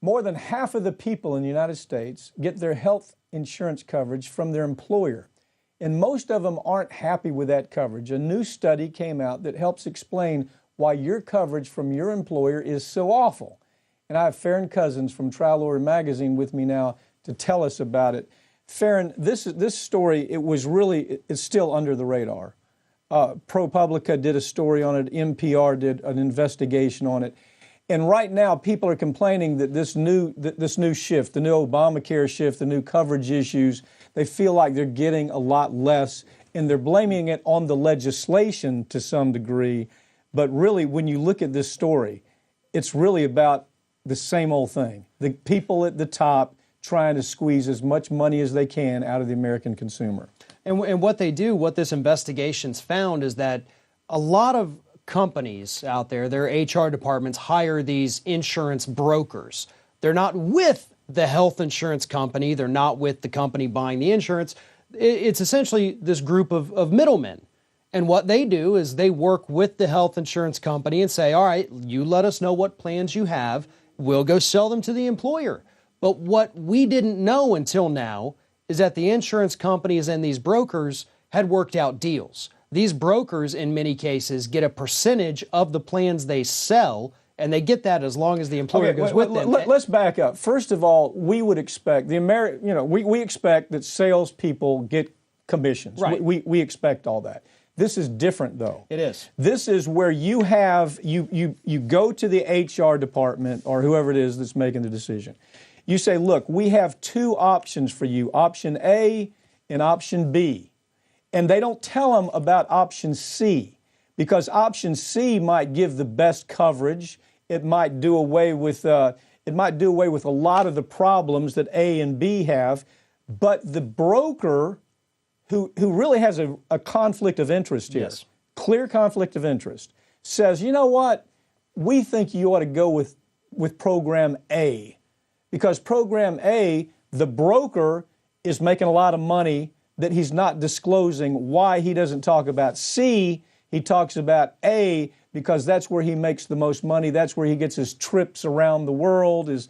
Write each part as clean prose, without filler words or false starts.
More than half of the people in the United States get their health insurance coverage from their employer, and most of them aren't happy with that coverage. A new study came out that helps explain why your coverage from your employer is so awful. And I have Farron Cousins from Trial Lawyer Magazine with me now to tell us about it. Farron, this story, it's still under the radar. ProPublica did a story on it. NPR did an investigation on it. And right now, people are complaining that this new shift, the new Obamacare shift, the new coverage issues, they feel like they're getting a lot less, and they're blaming it on the legislation to some degree. But really, when you look at this story, it's really about the same old thing. The people at the top trying to squeeze as much money as they can out of the American consumer. And what they do, what this investigation's found, is that a lot of companies out there, their HR departments hire these insurance brokers. They're not with the health insurance company. They're not with the company buying the insurance. It's essentially this group of middlemen. And what they do is they work with the health insurance company and say, all right, you let us know what plans you have. We'll go sell them to the employer. But what we didn't know until now is that the insurance companies and these brokers had worked out deals. These brokers, in many cases, get a percentage of the plans they sell, and they get that as long as the employer goes with them. Let's back up. First of all, we would expect we expect that salespeople get commissions. Right. We expect all that. This is different, though. It is. This is where you go to the HR department or whoever it is that's making the decision. You say, look, we have two options for you, option A and option B. And they don't tell them about option C, because option C might give the best coverage. It might do away with a lot of the problems that A and B have. But the broker, who really has a conflict of interest here, yes, clear conflict of interest, says, you know what, we think you ought to go with program A, because program A, the broker is making a lot of money that he's not disclosing. Why he doesn't talk about C, he talks about A, because that's where he makes the most money. That's where he gets his trips around the world, his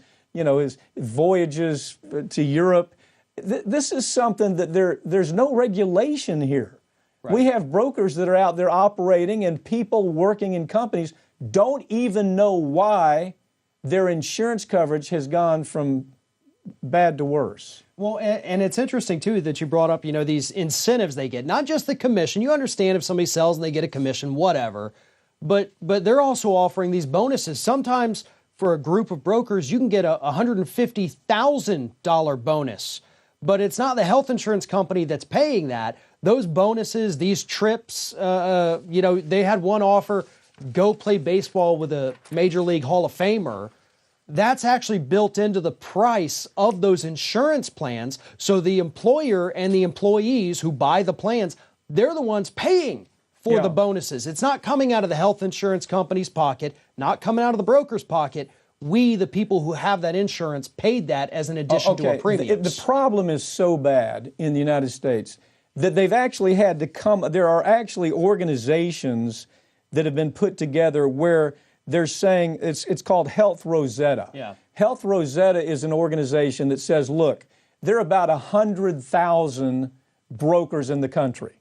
voyages to Europe. This is something that there's no regulation here. Right. We have brokers that are out there operating, and people working in companies don't even know why their insurance coverage has gone from bad to worse. Well, and it's interesting, too, that you brought up, these incentives they get. Not just the commission. You understand if somebody sells and they get a commission, whatever. But they're also offering these bonuses. Sometimes for a group of brokers, you can get a $150,000 bonus. But it's not the health insurance company that's paying that. Those bonuses, these trips, they had one offer, go play baseball with a Major League Hall of Famer. That's actually built into the price of those insurance plans. So the employer and the employees who buy the plans, they're the ones paying for the bonuses. It's not coming out of the health insurance company's pocket, not coming out of the broker's pocket. We, the people who have that insurance, paid that as an addition to our premiums. The problem is so bad in the United States that they've actually had to come. There are actually organizations that have been put together where they're saying it's called Health Rosetta. Yeah. Health Rosetta is an organization that says, look, there are about 100,000 brokers in the country.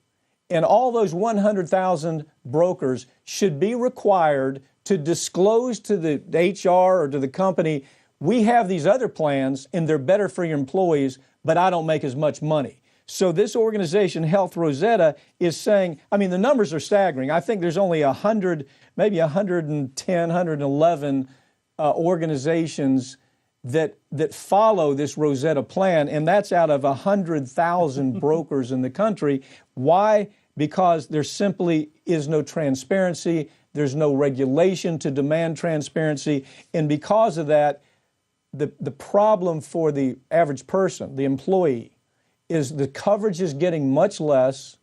And all those 100,000 brokers should be required to disclose to the HR or to the company, we have these other plans and they're better for your employees, but I don't make as much money. So this organization, Health Rosetta, is saying, the numbers are staggering. I think there's only 100, maybe 110, 111 organizations that follow this Rosetta plan, and that's out of 100,000 brokers in the country. Why? Because there simply is no transparency. There's no regulation to demand transparency. And because of that, the problem for the average person, the employee, is the coverage is getting much less,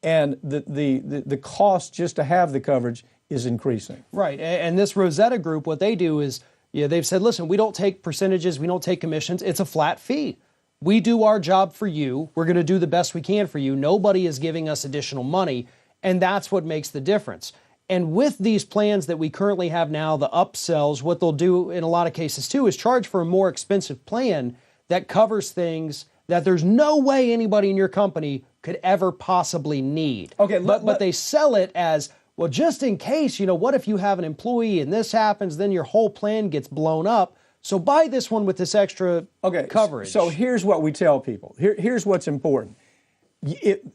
and the cost just to have the coverage is increasing. Right. And this Rosetta group, what they do is, they've said, listen, we don't take percentages, we don't take commissions. It's a flat fee. We do our job for you. We're going to do the best we can for you. Nobody is giving us additional money, and that's what makes the difference. And with these plans that we currently have now, the upsells, what they'll do in a lot of cases too is charge for a more expensive plan that covers things that there's no way anybody in your company could ever possibly need. Okay, but they sell it as, well, just in case, what if you have an employee and this happens, then your whole plan gets blown up. So buy this one with this extra coverage. So here's what we tell people. Here's what's important.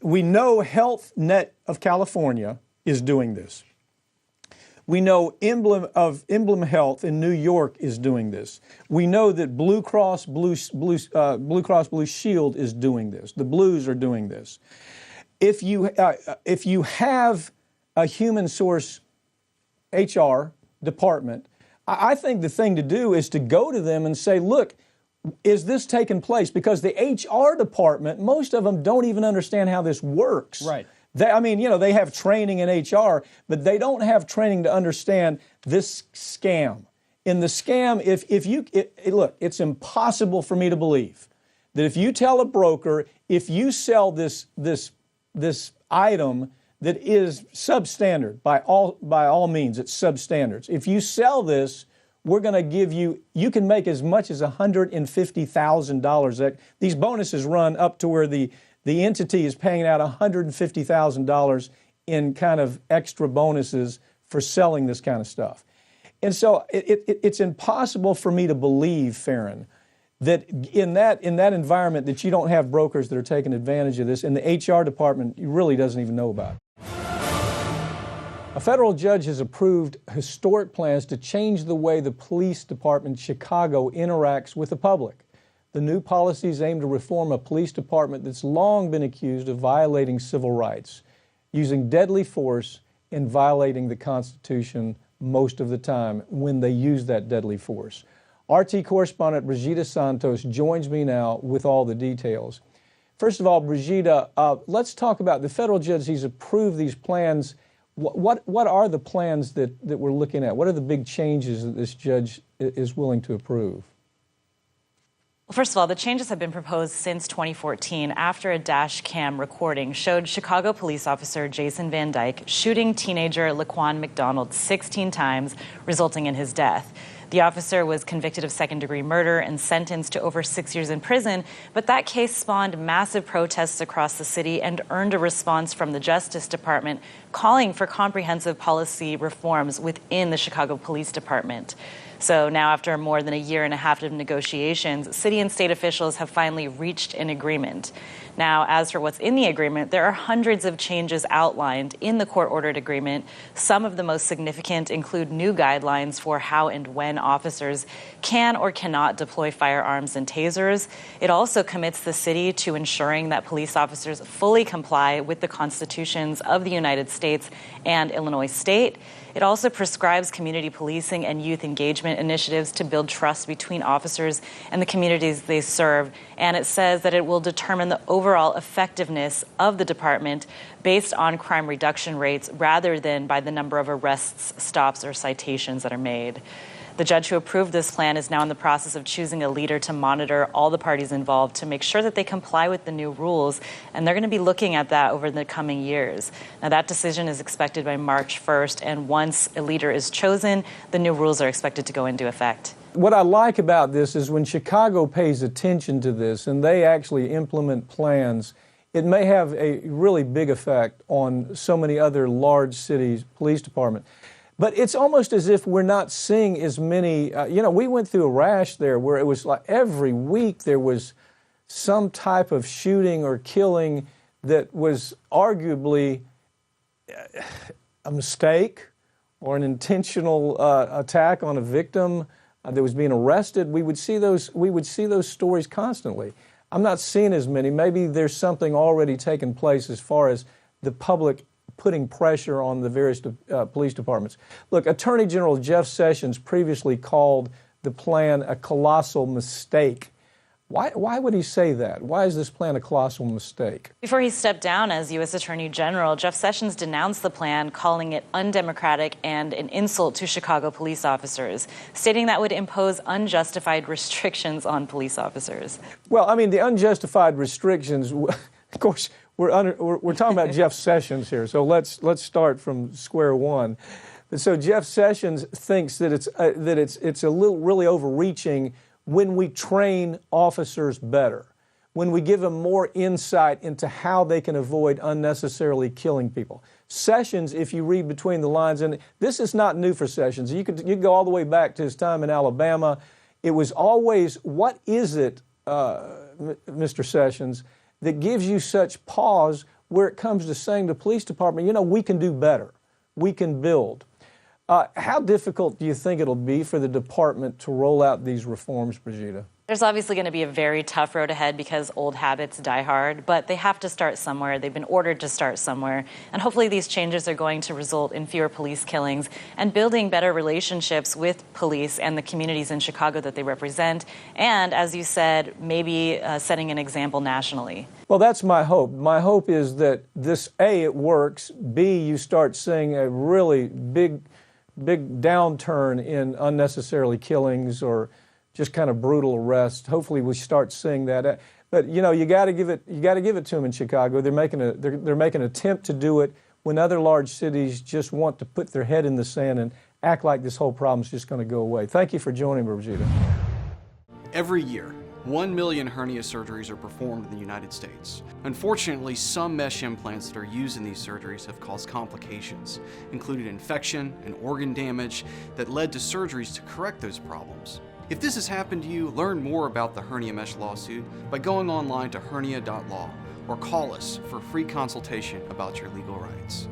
We know Health Net of California is doing this. We know Emblem Health in New York is doing this. We know that Blue Cross Blue Shield is doing this. The Blues are doing this. If you have a human source HR department, I think the thing to do is to go to them and say, look, is this taking place? Because the HR department, most of them don't even understand how this works. Right. They have training in HR, but they don't have training to understand this scam. In the scam, look, it's impossible for me to believe that if you tell a broker, if you sell this item that is substandard by all means, it's substandards. If you sell this, we're going to give you can make as much as $150,000. These bonuses run up to where the entity is paying out $150,000 in kind of extra bonuses for selling this kind of stuff. And so it's impossible for me to believe, Farron, that in that environment that you don't have brokers that are taking advantage of this, and the HR department really doesn't even know about it. A federal judge has approved historic plans to change the way the police department in Chicago interacts with the public. The new policies aim to reform a police department that's long been accused of violating civil rights, using deadly force and violating the Constitution most of the time when they use that deadly force. RT correspondent Brigida Santos joins me now with all the details. First of all, Brigida, let's talk about the federal judge. He's approved these plans. What are the plans that we're looking at? What are the big changes that this judge is willing to approve? Well, first of all, the changes have been proposed since 2014 after a dash cam recording showed Chicago police officer Jason Van Dyke shooting teenager Laquan McDonald 16 times, resulting in his death. The officer was convicted of second-degree murder and sentenced to over 6 years in prison, but that case spawned massive protests across the city and earned a response from the Justice Department calling for comprehensive policy reforms within the Chicago Police Department. So now, after more than a year and a half of negotiations, city and state officials have finally reached an agreement. Now, as for what's in the agreement, there are hundreds of changes outlined in the court-ordered agreement. Some of the most significant include new guidelines for how and when officers can or cannot deploy firearms and tasers. It also commits the city to ensuring that police officers fully comply with the constitutions of the United States and Illinois State. It also prescribes community policing and youth engagement initiatives to build trust between officers and the communities they serve. And it says that it will determine the overall effectiveness of the department based on crime reduction rates rather than by the number of arrests, stops, or citations that are made. The judge who approved this plan is now in the process of choosing a leader to monitor all the parties involved to make sure that they comply with the new rules, and they're going to be looking at that over the coming years. Now, that decision is expected by March 1st, and once a leader is chosen, the new rules are expected to go into effect. What I like about this is when Chicago pays attention to this and they actually implement plans, it may have a really big effect on so many other large cities' police departments. But it's almost as if we're not seeing as many, we went through a rash there where it was like every week there was some type of shooting or killing that was arguably a mistake or an intentional attack on a victim that was being arrested. We would see those stories constantly. I'm not seeing as many. Maybe there's something already taking place as far as the public putting pressure on the various police departments. Look, Attorney General Jeff Sessions previously called the plan a colossal mistake. Why would he say that? Why is this plan a colossal mistake? Before he stepped down as U.S. Attorney General, Jeff Sessions denounced the plan, calling it undemocratic and an insult to Chicago police officers, stating that would impose unjustified restrictions on police officers. Well, I mean, the unjustified restrictions, of course, we're talking about Jeff Sessions here, so let's start from square one. So Jeff Sessions thinks that it's a little really overreaching when we train officers better, when we give them more insight into how they can avoid unnecessarily killing people. Sessions, if you read between the lines, and this is not new for Sessions. You could go all the way back to his time in Alabama. It was always, what is it, Mr. Sessions, that gives you such pause where it comes to saying to the police department, you know, we can do better, we can build. How difficult do you think it'll be for the department to roll out these reforms, Brigida? There's obviously going to be a very tough road ahead because old habits die hard, but they have to start somewhere. They've been ordered to start somewhere. And hopefully these changes are going to result in fewer police killings and building better relationships with police and the communities in Chicago that they represent. And as you said, maybe setting an example nationally. Well, that's my hope. My hope is that this, A, it works, B, you start seeing a really big downturn in unnecessarily killings or just kind of brutal arrests. Hopefully, we start seeing that. But you know, you got to give it to them in Chicago. They're making an attempt to do it when other large cities just want to put their head in the sand and act like this whole problem is just going to go away. Thank you for joining me, Brigida. Every year, 1 million hernia surgeries are performed in the United States. Unfortunately, some mesh implants that are used in these surgeries have caused complications, including infection and organ damage that led to surgeries to correct those problems. If this has happened to you, learn more about the hernia mesh lawsuit by going online to hernia.law or call us for a free consultation about your legal rights.